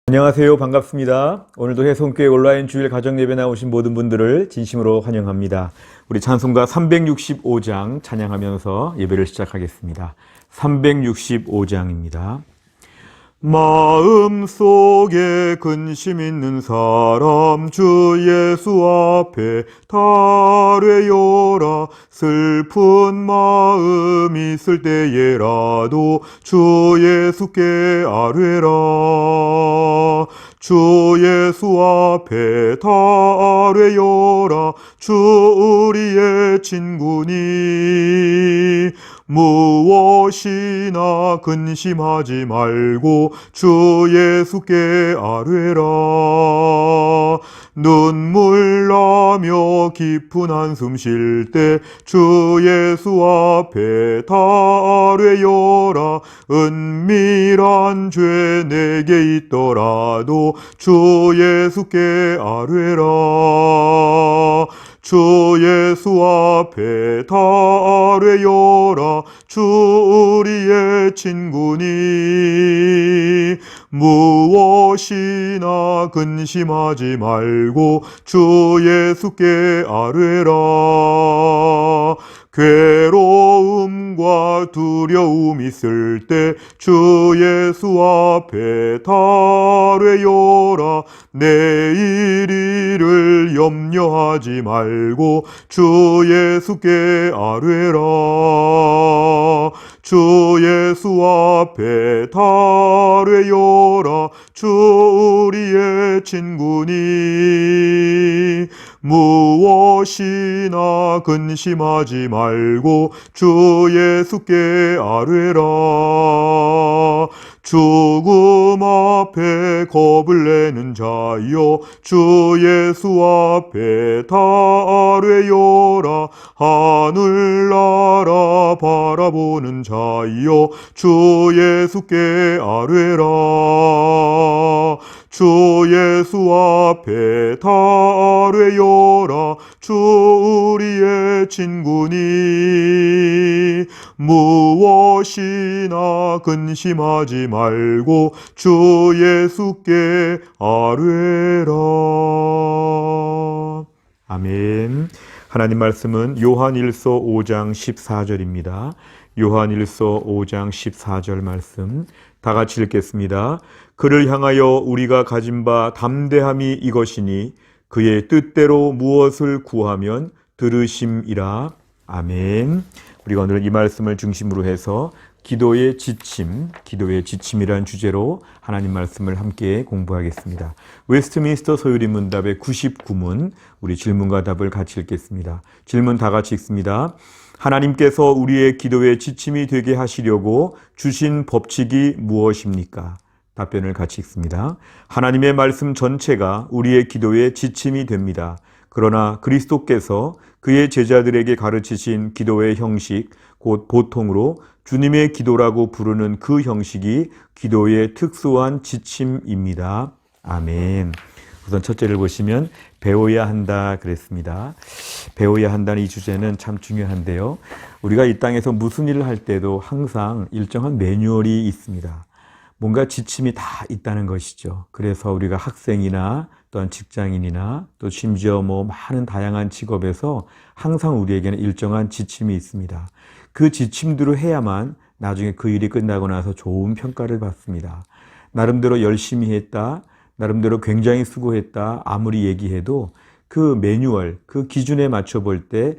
안녕하세요. 반갑습니다. 오늘도 해성교회 온라인 주일 가정예배 나오신 모든 분들을 진심으로 환영합니다. 우리 찬송가 365장 찬양하면서 예배를 시작하겠습니다. 365장입니다. 마음속에 근심 있는 사람 주 예수 앞에 달뢰요라. 슬픈 마음 있을 때에라도 주 예수께 아뢰라. 주 예수 앞에 달뢰요라. 주 우리의 친구니 무엇이나 근심하지 말고 주 예수께 아뢰라. 눈물 나며 깊은 한숨 쉴 때 주 예수 앞에 달뢰요라. 은밀한 죄 내게 있더라도 주 예수께 아뢰라. 주 예수 앞에 달뢰요라. 주 우리의 친구니 무엇이나 근심하지 말고 주 예수께 아뢰라. 괴로움과 두려움 있을 때 주 예수 앞에 달뢰요라. 내일 일을 염려하지 말고 주 예수께 아뢰라. 주 예수 앞에 달뢰요라. 주 우리의 친구니 무엇이나 근심하지 말고 주 예수께 아뢰라. 죽음 앞에 겁을 내는 자여 주 예수 앞에 달뢰요라. 하늘나라 바라보는 자여 주 예수께 아뢰라. 주 예수 앞에 달뢰요라. 주 우리의 친구니 무엇이나 근심하지 말고 주 예수께 아뢰라. 아멘. 하나님 말씀은 요한일서 5장 14절입니다. 요한일서 5장 14절 말씀 다 같이 읽겠습니다. 그를 향하여 우리가 가진 바 담대함이 이것이니 그의 뜻대로 무엇을 구하면 들으심이라. 아멘. 우리가 오늘 이 말씀을 중심으로 해서 기도의 지침이란 주제로 하나님 말씀을 함께 공부하겠습니다. 웨스트민스터 소요리 문답의 99문, 우리 질문과 답을 같이 읽겠습니다. 질문 다 같이 읽습니다. 하나님께서 우리의 기도의 지침이 되게 하시려고 주신 법칙이 무엇입니까? 답변을 같이 읽습니다. 하나님의 말씀 전체가 우리의 기도의 지침이 됩니다. 그러나 그리스도께서 그의 제자들에게 가르치신 기도의 형식, 곧 보통으로 주님의 기도라고 부르는 그 형식이 기도의 특수한 지침입니다. 아멘. 우선 첫째를 보시면 배워야 한다 그랬습니다. 배워야 한다는 이 주제는 참 중요한데요. 우리가 이 땅에서 무슨 일을 할 때도 항상 일정한 매뉴얼이 있습니다. 뭔가 지침이 다 있다는 것이죠. 그래서 우리가 학생이나 또한 직장인이나 또 심지어 많은 다양한 직업에서 항상 우리에게는 일정한 지침이 있습니다. 그 지침대로 해야만 나중에 그 일이 끝나고 나서 좋은 평가를 받습니다. 나름대로 열심히 했다, 나름대로 굉장히 수고했다 아무리 얘기해도 그 매뉴얼, 그 기준에 맞춰 볼 때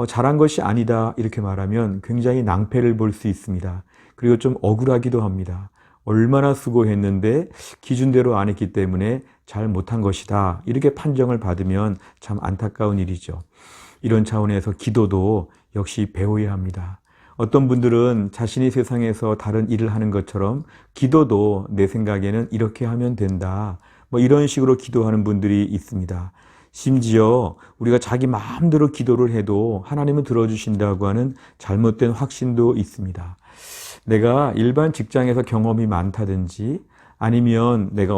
잘한 것이 아니다 이렇게 말하면 굉장히 낭패를 볼 수 있습니다. 그리고 좀 억울하기도 합니다. 얼마나 수고했는데 기준대로 안 했기 때문에 잘 못한 것이다 이렇게 판정을 받으면 참 안타까운 일이죠. 이런 차원에서 기도도 역시 배워야 합니다. 어떤 분들은 자신이 세상에서 다른 일을 하는 것처럼 기도도 내 생각에는 이렇게 하면 된다 이런 식으로 기도하는 분들이 있습니다. 심지어 우리가 자기 마음대로 기도를 해도 하나님은 들어주신다고 하는 잘못된 확신도 있습니다. 내가 일반 직장에서 경험이 많다든지 아니면 내가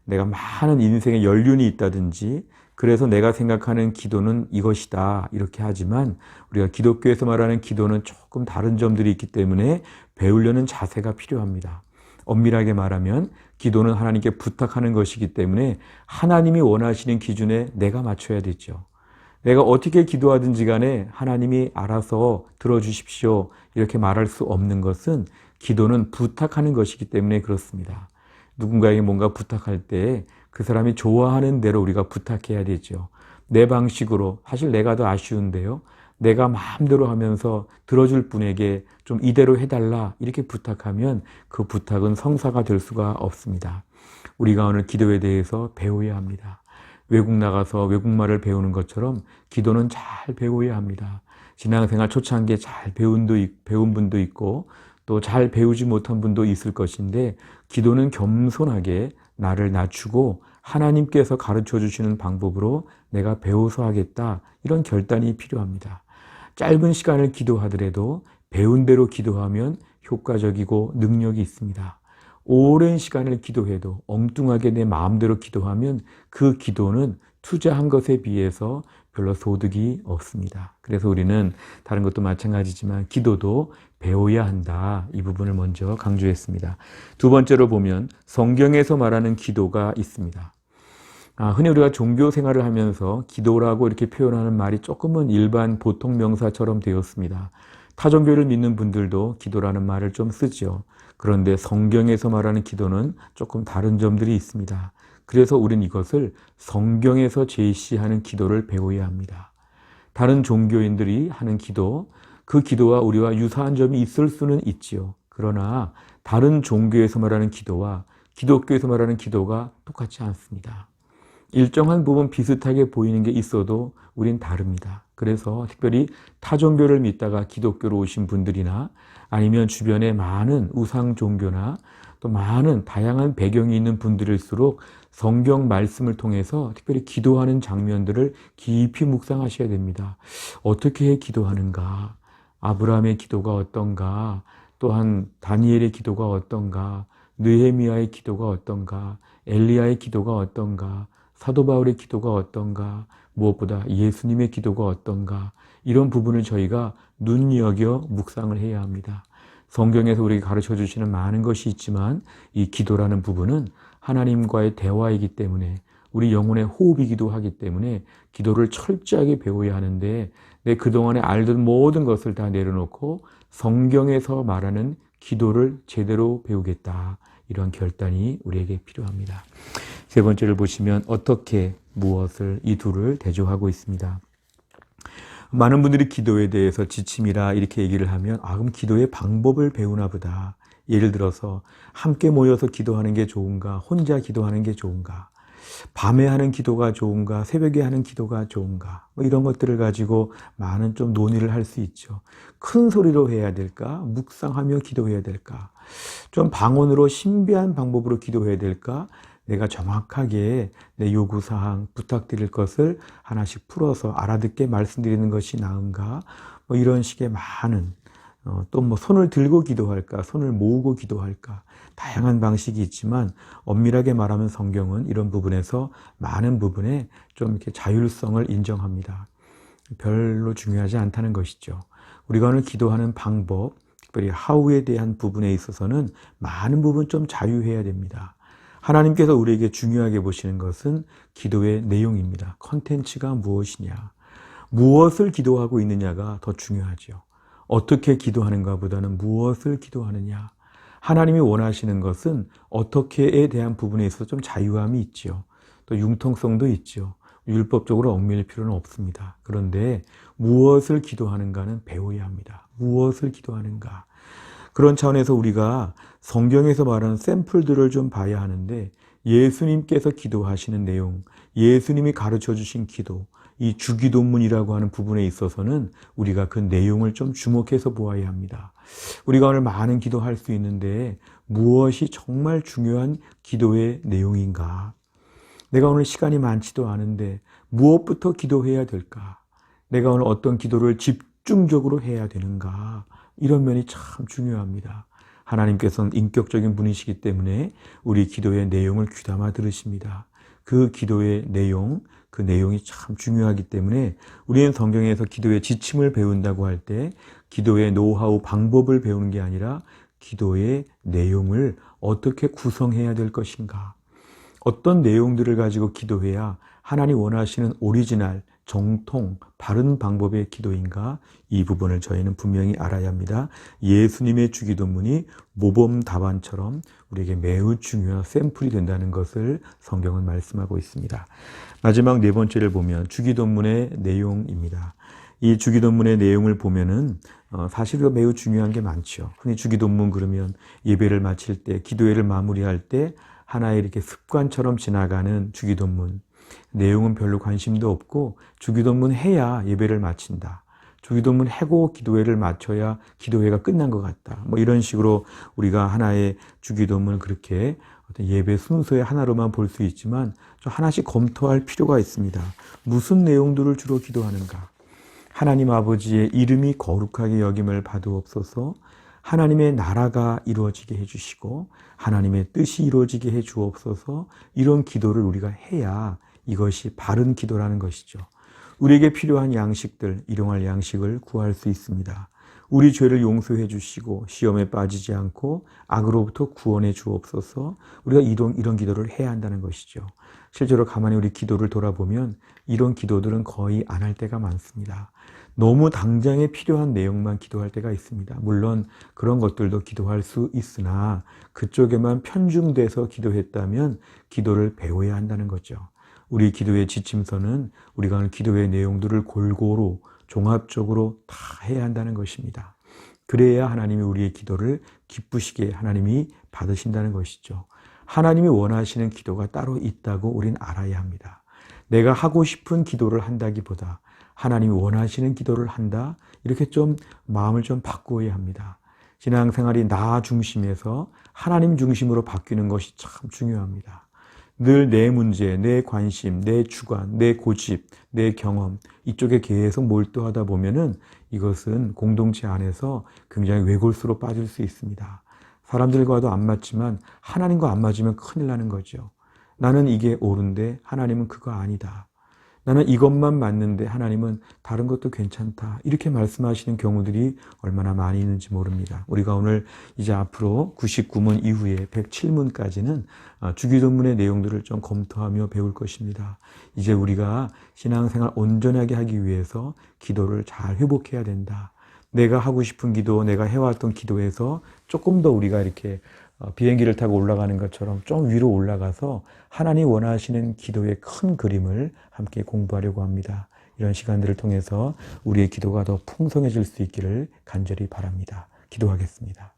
많은 인생의 연륜이 있다든지 그래서 내가 생각하는 기도는 이것이다 이렇게 하지만 우리가 기독교에서 말하는 기도는 조금 다른 점들이 있기 때문에 배우려는 자세가 필요합니다. 엄밀하게 말하면 기도는 하나님께 부탁하는 것이기 때문에 하나님이 원하시는 기준에 내가 맞춰야 되죠. 내가 어떻게 기도하든지 간에 하나님이 알아서 들어주십시오 이렇게 말할 수 없는 것은 기도는 부탁하는 것이기 때문에 그렇습니다. 누군가에게 뭔가 부탁할 때 그 사람이 좋아하는 대로 우리가 부탁해야 되죠. 내 방식으로, 사실 내가 더 아쉬운데요. 내가 마음대로 하면서 들어줄 분에게 좀 이대로 해달라 이렇게 부탁하면 그 부탁은 성사가 될 수가 없습니다. 우리가 오늘 기도에 대해서 배워야 합니다. 외국 나가서 외국말을 배우는 것처럼 기도는 잘 배워야 합니다. 신앙생활 초창기에 잘 배운 분도 있고 또 잘 배우지 못한 분도 있을 것인데 기도는 겸손하게 나를 낮추고 하나님께서 가르쳐 주시는 방법으로 내가 배워서 하겠다 이런 결단이 필요합니다. 짧은 시간을 기도하더라도 배운 대로 기도하면 효과적이고 능력이 있습니다. 오랜 시간을 기도해도 엉뚱하게 내 마음대로 기도하면 그 기도는 투자한 것에 비해서 별로 소득이 없습니다. 그래서 우리는 다른 것도 마찬가지지만 기도도 배워야 한다. 이 부분을 먼저 강조했습니다. 두 번째로 보면 성경에서 말하는 기도가 있습니다. 흔히 우리가 종교 생활을 하면서 기도라고 이렇게 표현하는 말이 조금은 일반 보통 명사처럼 되었습니다. 타종교를 믿는 분들도 기도라는 말을 좀 쓰죠. 그런데 성경에서 말하는 기도는 조금 다른 점들이 있습니다. 그래서 우리는 이것을 성경에서 제시하는 기도를 배워야 합니다. 다른 종교인들이 하는 기도, 그 기도와 우리와 유사한 점이 있을 수는 있지요. 그러나 다른 종교에서 말하는 기도와 기독교에서 말하는 기도가 똑같지 않습니다. 일정한 부분 비슷하게 보이는 게 있어도 우린 다릅니다. 그래서 특별히 타종교를 믿다가 기독교로 오신 분들이나 아니면 주변에 많은 우상 종교나 또 많은 다양한 배경이 있는 분들일수록 성경 말씀을 통해서 특별히 기도하는 장면들을 깊이 묵상하셔야 됩니다. 어떻게 기도하는가? 아브라함의 기도가 어떤가? 또한 다니엘의 기도가 어떤가? 느헤미야의 기도가 어떤가? 엘리야의 기도가 어떤가? 사도 바울의 기도가 어떤가? 무엇보다 예수님의 기도가 어떤가? 이런 부분을 저희가 눈여겨 묵상을 해야 합니다. 성경에서 우리에게 가르쳐 주시는 많은 것이 있지만 이 기도라는 부분은 하나님과의 대화이기 때문에 우리 영혼의 호흡이기도 하기 때문에 기도를 철저하게 배워야 하는데 내 그동안에 알던 모든 것을 다 내려놓고 성경에서 말하는 기도를 제대로 배우겠다. 이런 결단이 우리에게 필요합니다. 세 번째를 보시면 어떻게 무엇을 이 둘을 대조하고 있습니다. 많은 분들이 기도에 대해서 지침이라 이렇게 얘기를 하면 그럼 기도의 방법을 배우나 보다. 예를 들어서 함께 모여서 기도하는 게 좋은가? 혼자 기도하는 게 좋은가? 밤에 하는 기도가 좋은가? 새벽에 하는 기도가 좋은가? 이런 것들을 가지고 많은 좀 논의를 할 수 있죠. 큰 소리로 해야 될까? 묵상하며 기도해야 될까? 좀 방언으로 신비한 방법으로 기도해야 될까? 내가 정확하게 내 요구사항, 부탁드릴 것을 하나씩 풀어서 알아듣게 말씀드리는 것이 나은가? 이런 식의 많은 또 손을 들고 기도할까? 손을 모으고 기도할까? 다양한 방식이 있지만 엄밀하게 말하면 성경은 이런 부분에서 많은 부분에 좀 이렇게 자율성을 인정합니다. 별로 중요하지 않다는 것이죠. 우리가 오늘 기도하는 방법, 특별히 how에 대한 부분에 있어서는 많은 부분 좀 자유해야 됩니다. 하나님께서 우리에게 중요하게 보시는 것은 기도의 내용입니다. 컨텐츠가 무엇이냐, 무엇을 기도하고 있느냐가 더 중요하죠. 어떻게 기도하는가 보다는 무엇을 기도하느냐. 하나님이 원하시는 것은 어떻게에 대한 부분에 있어서 좀 자유함이 있죠. 또 융통성도 있죠. 율법적으로 얽매일 필요는 없습니다. 그런데 무엇을 기도하는가는 배워야 합니다. 무엇을 기도하는가. 그런 차원에서 우리가 성경에서 말하는 샘플들을 좀 봐야 하는데 예수님께서 기도하시는 내용, 예수님이 가르쳐 주신 기도, 이 주기도문이라고 하는 부분에 있어서는 우리가 그 내용을 좀 주목해서 보아야 합니다. 우리가 오늘 많은 기도할 수 있는데 무엇이 정말 중요한 기도의 내용인가? 내가 오늘 시간이 많지도 않은데 무엇부터 기도해야 될까? 내가 오늘 어떤 기도를 집중적으로 해야 되는가? 이런 면이 참 중요합니다. 하나님께서는 인격적인 분이시기 때문에 우리 기도의 내용을 귀담아 들으십니다. 그 기도의 내용, 그 내용이 참 중요하기 때문에 우리는 성경에서 기도의 지침을 배운다고 할 때 기도의 노하우, 방법을 배우는 게 아니라 기도의 내용을 어떻게 구성해야 될 것인가? 어떤 내용들을 가지고 기도해야 하나님 원하시는 오리지널, 정통, 바른 방법의 기도인가? 이 부분을 저희는 분명히 알아야 합니다. 예수님의 주기도문이 모범 답안처럼 우리에게 매우 중요한 샘플이 된다는 것을 성경은 말씀하고 있습니다. 마지막 네 번째를 보면 주기도문의 내용입니다. 이 주기도문의 내용을 보면은 사실 매우 중요한 게 많죠. 흔히 주기도문 그러면 예배를 마칠 때, 기도회를 마무리할 때 하나의 이렇게 습관처럼 지나가는 주기도문. 내용은 별로 관심도 없고 주기도문 해야 예배를 마친다. 주기도문 하고 기도회를 마쳐야 기도회가 끝난 것 같다. 뭐 이런 식으로 우리가 하나의 주기도문을 그렇게 어떤 예배 순서의 하나로만 볼 수 있지만 좀 하나씩 검토할 필요가 있습니다. 무슨 내용들을 주로 기도하는가? 하나님 아버지의 이름이 거룩하게 여김을 받으옵소서. 하나님의 나라가 이루어지게 해주시고 하나님의 뜻이 이루어지게 해주옵소서. 이런 기도를 우리가 해야 이것이 바른 기도라는 것이죠. 우리에게 필요한 양식들, 일용할 양식을 구할 수 있습니다. 우리 죄를 용서해 주시고 시험에 빠지지 않고 악으로부터 구원해 주옵소서. 우리가 이런 기도를 해야 한다는 것이죠. 실제로 가만히 우리 기도를 돌아보면 이런 기도들은 거의 안 할 때가 많습니다. 너무 당장에 필요한 내용만 기도할 때가 있습니다. 물론 그런 것들도 기도할 수 있으나 그쪽에만 편중돼서 기도했다면 기도를 배워야 한다는 거죠. 우리 기도의 지침서는 우리가 하는 기도의 내용들을 골고루 종합적으로 다 해야 한다는 것입니다. 그래야 하나님이 우리의 기도를 기쁘시게 하나님이 받으신다는 것이죠. 하나님이 원하시는 기도가 따로 있다고 우린 알아야 합니다. 내가 하고 싶은 기도를 한다기보다 하나님이 원하시는 기도를 한다. 이렇게 좀 마음을 좀 바꾸어야 합니다. 신앙생활이 나 중심에서 하나님 중심으로 바뀌는 것이 참 중요합니다. 늘 내 문제, 내 관심, 내 주관, 내 고집, 내 경험 이쪽에 계속 몰두하다 보면은 이것은 공동체 안에서 굉장히 왜골수로 빠질 수 있습니다. 사람들과도 안 맞지만 하나님과 안 맞으면 큰일 나는 거죠. 나는 이게 옳은데 하나님은 그거 아니다. 나는 이것만 맞는데 하나님은 다른 것도 괜찮다. 이렇게 말씀하시는 경우들이 얼마나 많이 있는지 모릅니다. 우리가 오늘 이제 앞으로 99문 이후에 107문까지는 주기도문의 내용들을 좀 검토하며 배울 것입니다. 이제 우리가 신앙생활 온전하게 하기 위해서 기도를 잘 회복해야 된다. 내가 하고 싶은 기도, 내가 해왔던 기도에서 조금 더 우리가 이렇게 비행기를 타고 올라가는 것처럼 좀 위로 올라가서 하나님 원하시는 기도의 큰 그림을 함께 공부하려고 합니다. 이런 시간들을 통해서 우리의 기도가 더 풍성해질 수 있기를 간절히 바랍니다. 기도하겠습니다.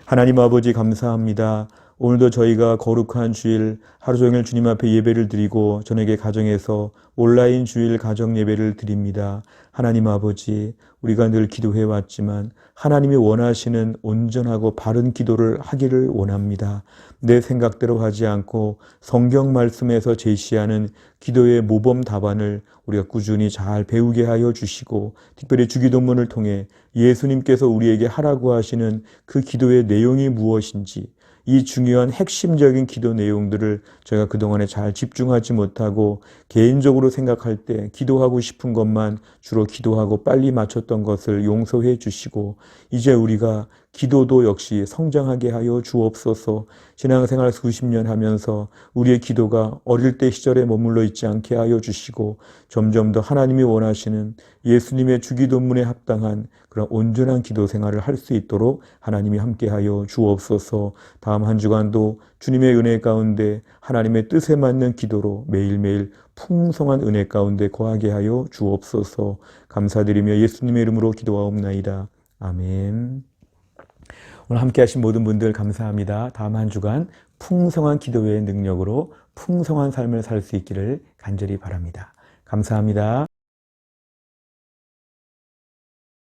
하나님 아버지 감사합니다. 오늘도 저희가 거룩한 주일 하루 종일 주님 앞에 예배를 드리고 저녁에 가정에서 온라인 주일 가정 예배를 드립니다. 하나님 아버지, 우리가 늘 기도해 왔지만 하나님이 원하시는 온전하고 바른 기도를 하기를 원합니다. 내 생각대로 하지 않고 성경 말씀에서 제시하는 기도의 모범 답안을 우리가 꾸준히 잘 배우게 하여 주시고 특별히 주기도문을 통해 예수님께서 우리에게 하라고 하시는 그 기도의 내용이 무엇인지 이 중요한 핵심적인 기도 내용들을 저희가 그동안에 잘 집중하지 못하고 개인적으로 생각할 때 기도하고 싶은 것만 주로 기도하고 빨리 마쳤던 것을 용서해 주시고 이제 우리가 기도도 역시 성장하게 하여 주옵소서. 신앙생활 수십 년 하면서 우리의 기도가 어릴 때 시절에 머물러 있지 않게 하여 주시고 점점 더 하나님이 원하시는 예수님의 주기도문에 합당한 그런 온전한 기도 생활을 할 수 있도록 하나님이 함께하여 주옵소서. 다음 한 주간도 주님의 은혜 가운데 하나님의 뜻에 맞는 기도로 매일매일 풍성한 은혜 가운데 거하게 하여 주옵소서. 감사드리며 예수님의 이름으로 기도하옵나이다. 아멘. 오늘 함께 하신 모든 분들 감사합니다. 다음 한 주간 풍성한 기도의 능력으로 풍성한 삶을 살 수 있기를 간절히 바랍니다. 감사합니다.